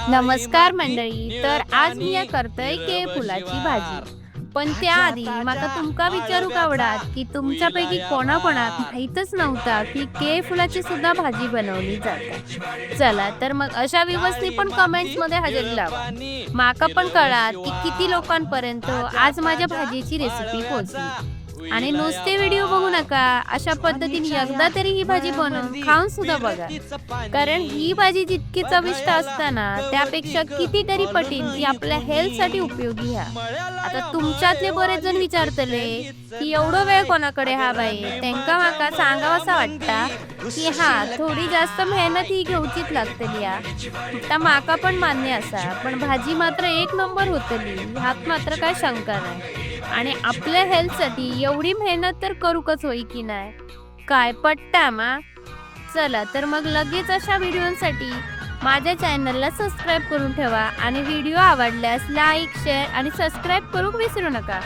नमस्कार मंडळी. तर आज मी करतय के फुलाची भाजी. पण त्याआधी माका तुमका विचारू आवडात की तुमच्यापैकी कोणाकोणाक माहीतच नव्हता की के फुलाची सुद्धा भाजी बनवली जाते. चला तर मग अशा व्ह्यूअर्सनी पण कमेंट्स मध्ये हजेरी लावा. माका पण कळात की किती लोकांपर्यंत आज माझ्या भाजीची रेसिपी पोहोचली. आणि नुसते व्हिडिओ बघू नका, अशा पद्धतीने एकदा तरी ही भाजी बनवून खाऊन सुद्धा बघा. कारण ही भाजी जितकी चविष्ट असताना त्यापेक्षा कितीतरी पटीन ती आपल्या हेल्थसाठी उपयोगी आहे. आता तुमच्यातले बरेच जण विचारतले की एवढं वेळ कोणाकडे हा बाई, त्यांका माका सांगावसा वाटता की हा थोडी जास्त मेहनत ही घेऊचीच लागतली. आता माका पण मान्य असा, पण भाजी मात्र एक नंबर होतली ह्यात मात्र काय शंका नाही. आणि आपल्या हेल्थसाठी एवढी मेहनत तर करूकच होई की नाही, काय पट्टा मा. चला तर मग लगेच अशा व्हिडिओसाठी माझ्या चॅनलला सबस्क्राईब करून ठेवा आणि व्हिडिओ आवडल्यास लाईक शेअर आणि सबस्क्राईब करू विसरू नका.